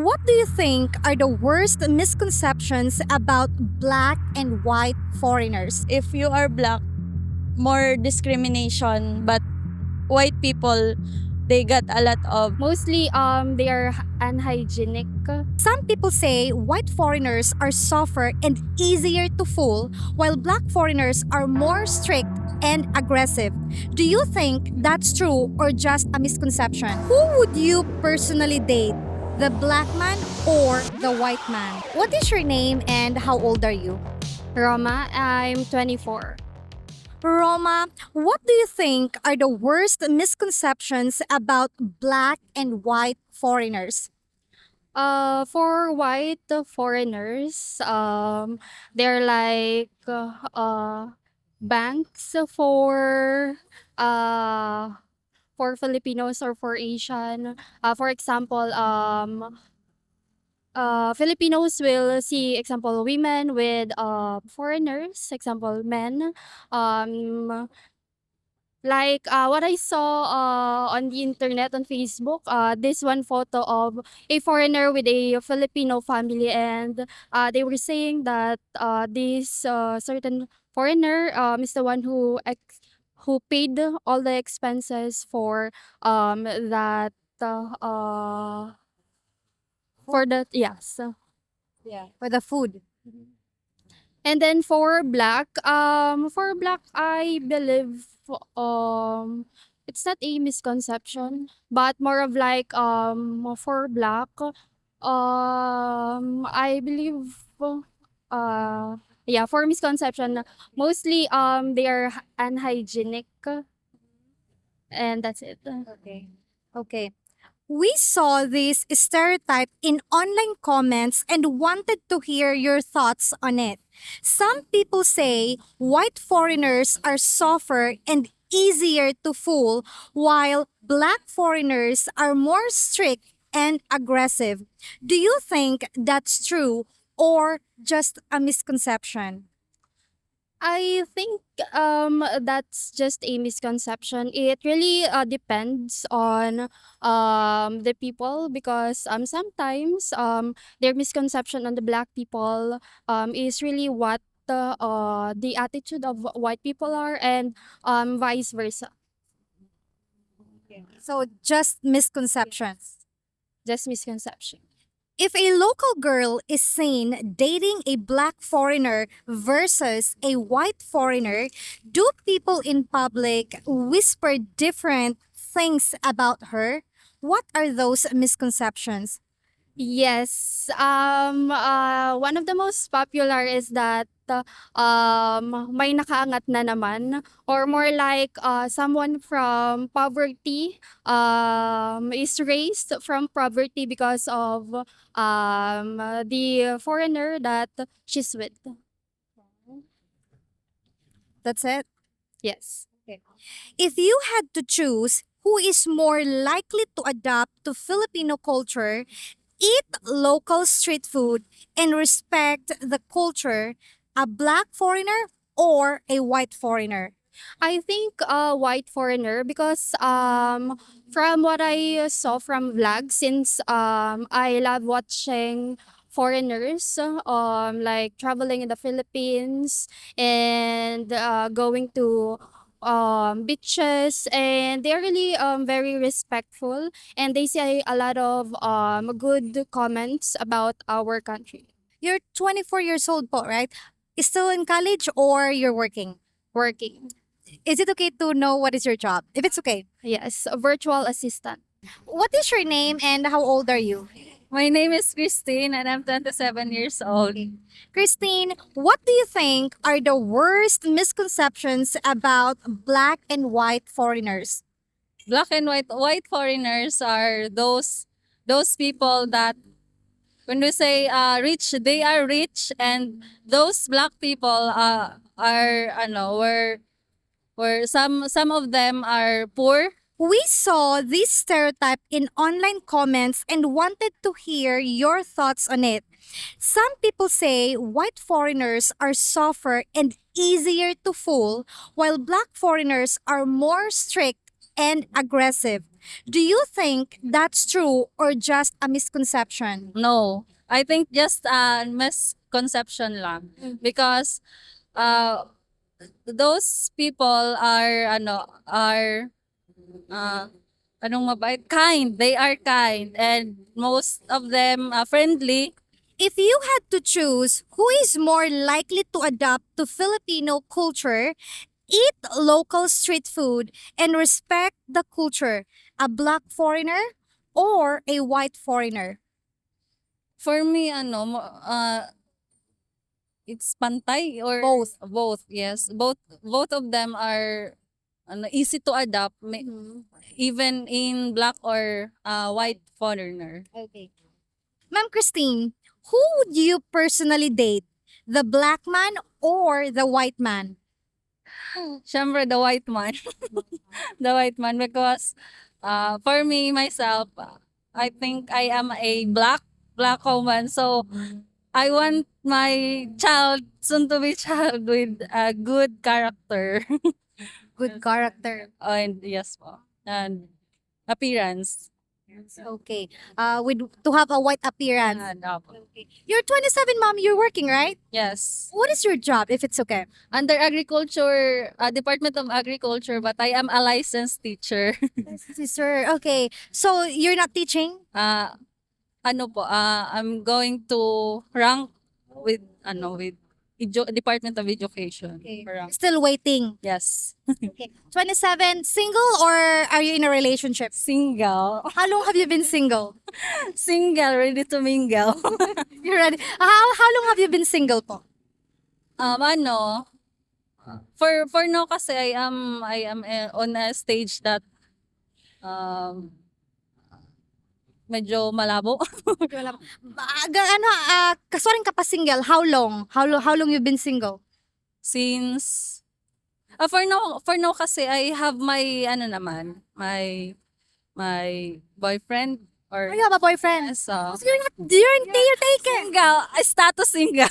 What do you think are the worst misconceptions about black and white foreigners? If you are black, more discrimination, but white people, they got a lot of. Mostly, they are unhygienic. Some people say white foreigners are softer and easier to fool, while black foreigners are more strict and aggressive. Do you think that's true or just a misconception? Who would you personally date? The black man or the white man? What is your name and how old are you? Roma, I'm 24. Roma, what do you think are the worst misconceptions about black and white foreigners? For white foreigners, they're like banks for Filipinos or for Asian. For example, Filipinos will see example women with foreigners, example men. What I saw on the internet on Facebook, this one photo of a foreigner with a Filipino family, and they were saying that this certain foreigner is the one who paid all the expenses that for the yes. Yeah. For the food. And then for black, I believe it's not a misconception, but more of like for black, I believe yeah, for misconception, mostly they are unhygienic, and that's it. Okay. Okay. We saw this stereotype in online comments and wanted to hear your thoughts on it. Some people say white foreigners are softer and easier to fool, while black foreigners are more strict and aggressive. Do you think that's true or just a misconception? I think that's just a misconception. It really depends on the people, because sometimes their misconception on the black people is really what the attitude of white people are, and vice versa. So just misconceptions. Just misconception. If a local girl is seen dating a black foreigner versus a white foreigner, do people in public whisper different things about her? What are those misconceptions? Yes. One of the most popular is that may nakaangat na naman, or more like someone from poverty is raised from poverty because of the foreigner that she's with. That's it. Yes. If you had to choose who is more likely to adapt to Filipino culture, eat local street food, and respect the culture, a black foreigner or a white foreigner? I think white foreigner, because from what I saw from vlogs, since I love watching foreigners like traveling in the Philippines and going to beaches, and they're really very respectful, and they say a lot of good comments about our country. You're 24 years old po, right? Still in college or you're working? Working. Is it okay to know what is your job? If it's okay. Yes, a virtual assistant. What is your name and how old are you? My name is Christine and I'm 27 years old. Christine, what do you think are the worst misconceptions about black and white foreigners? Black and white foreigners are those people that when we say rich, they are rich, and those black people are where some of them are poor. We saw this stereotype in online comments and wanted to hear your thoughts on it. Some people say white foreigners are softer and easier to fool, while black foreigners are more strict and aggressive. Do you think that's true or just a misconception? No, I think just a misconception lang. Because uh, those people are, uh, anong mabait? Kind. They are kind. And most of them are friendly. If you had to choose who is more likely to adapt to Filipino culture, eat local street food, and respect the culture, a black foreigner or a white foreigner? For me, it's pantay or both, yes. Both of them are easy to adapt, even in black or white foreigner. Okay. Ma'am Christine, who would you personally date? The black man or the white man? Syempre, the white man. The white man, because for me, myself, I think I am a black woman. So, I want my child, soon to be child, with a good character. Good character. And yes po. And appearance. Okay. With to have a white appearance. And, opo. Okay. You're 27, mom. You're working, right? Yes. What is your job, if it's okay? Under agriculture, Department of Agriculture, but I am a licensed teacher. Sister. Okay. So you're not teaching? I'm going to rank with with Department of Education. Okay. Rank. Still waiting. Yes. Okay. 27, single or are you in a relationship? Single. How long have you been single? Single, ready to mingle. You're ready. How long have you been single po? Ano, for now kasi I am on a stage that um medyo malabo. Kasuring ka pa single. How long? How long you been single? Since for now kasi I have my my boyfriend or Oh, you have a boyfriend. so So you're taken. single, status single.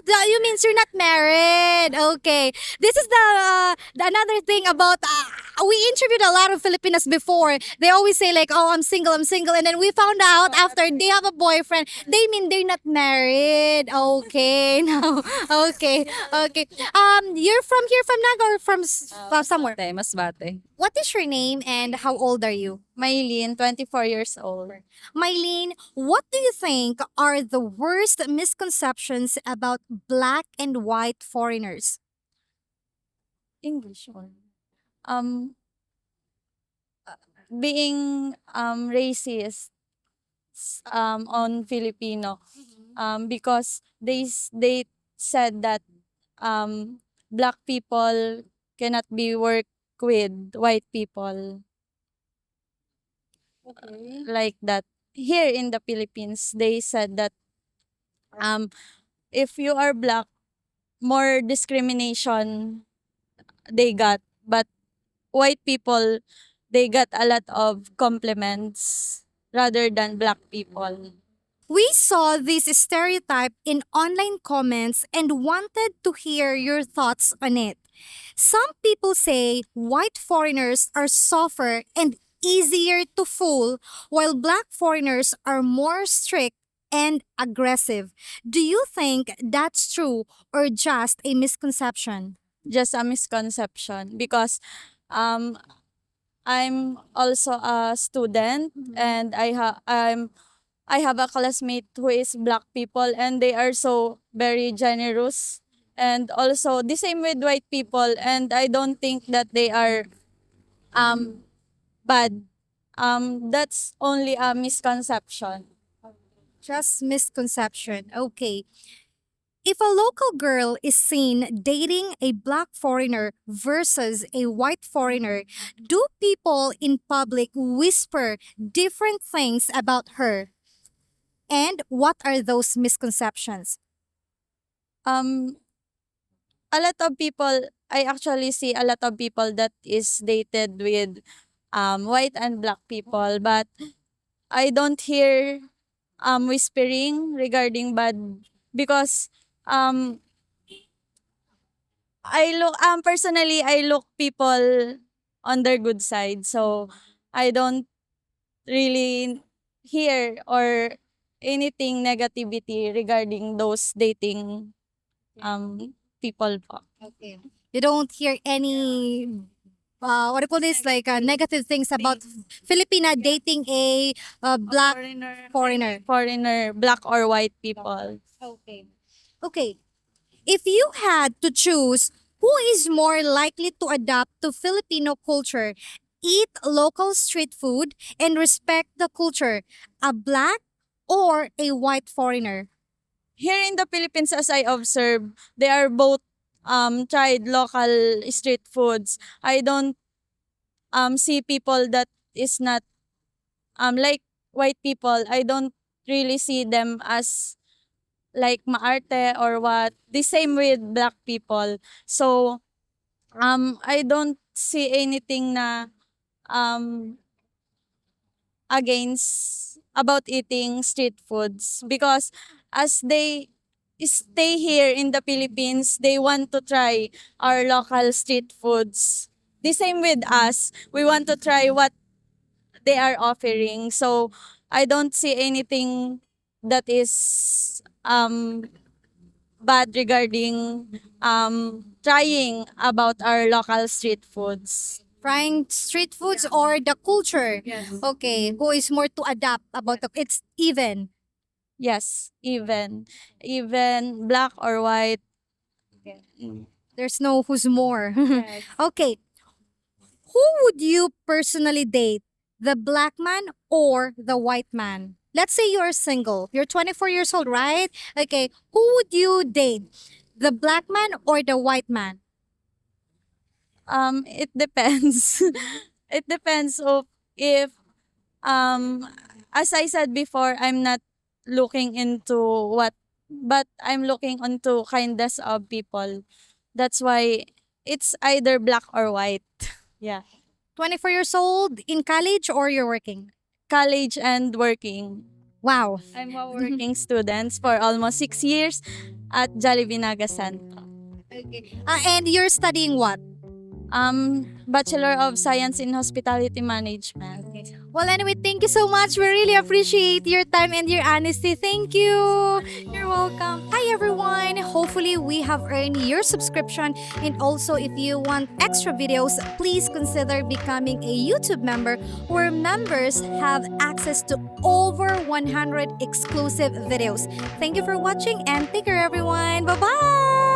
You means you're not married. Okay. This is the another thing about we interviewed a lot of Filipinas before. They always say like, "Oh, I'm single, I'm single." And then we found out after they have a boyfriend, they mean they're not married. Okay. No. Okay. Okay. You're from here from Naga or from somewhere? Masbate. What is your name and how old are you? Mylene, 24 years old. Mylene, what do you think are the worst misconceptions about black and white foreigners? English one. Um, being racist on Filipino, because they said that black people cannot be work with white people, like that. Here in the Philippines, they said that um if you are black, more discrimination they got, but white people, they got a lot of compliments rather than black people. We saw this stereotype in online comments and wanted to hear your thoughts on it. Some people say white foreigners are softer and easier to fool, while black foreigners are more strict and aggressive. Do you think that's true or just a misconception? Just a misconception, because um I'm also a student, and I have a classmate who is black people, and they are so very generous, and also the same with white people, and I don't think that they are bad. That's only a misconception. Just misconception. Okay. If a local girl is seen dating a black foreigner versus a white foreigner, do people in public whisper different things about her? And what are those misconceptions? Um, a lot of people, I actually see a lot of people that is dated with white and black people, but I don't hear whispering regarding bad, because um I look personally, I look people on their good side. So I don't really hear or anything negativity regarding those dating people po. Okay. You don't hear any what do you call this, like negative things about Filipina dating a black foreigner. Foreigner, black or white people. Okay. Okay. If you had to choose who is more likely to adapt to Filipino culture, eat local street food, and respect the culture, a black or a white foreigner? Here in the Philippines, as I observe, they are both tried local street foods. I don't see people that is not like white people. I don't really see them as like maarte or what. The same with black people. So I don't see anything na um against about eating street foods because as they stay here in the Philippines, they want to try our local street foods. The same with us. We want to try what they are offering. So I don't see anything that is bad regarding trying about our local street foods. Trying street foods or the culture? Yes. Okay, who is more to adapt about it's even. Yes, even black or white. Mm. There's no who's more. Yes. Okay, who would you personally date? The black man or the white man? Let's say you're single. You're 24 years old, right? Okay, who would you date? The black man or the white man? It depends. It depends of if um as I said before, I'm not looking into what, but I'm looking into kindness of people. That's why it's either black or white. Yeah. 24 years old, in college, or you're working? College and working. Wow. I'm a working student for almost 6 years at Jollibee Naga Center. And you're studying what? Bachelor of Science in Hospitality Management. Well, anyway, thank you so much. We really appreciate your time and your honesty. Thank you. You're welcome. Hi, everyone. Hopefully, we have earned your subscription. And also, if you want extra videos, please consider becoming a YouTube member where members have access to over 100 exclusive videos. Thank you for watching and take care, everyone. Bye bye.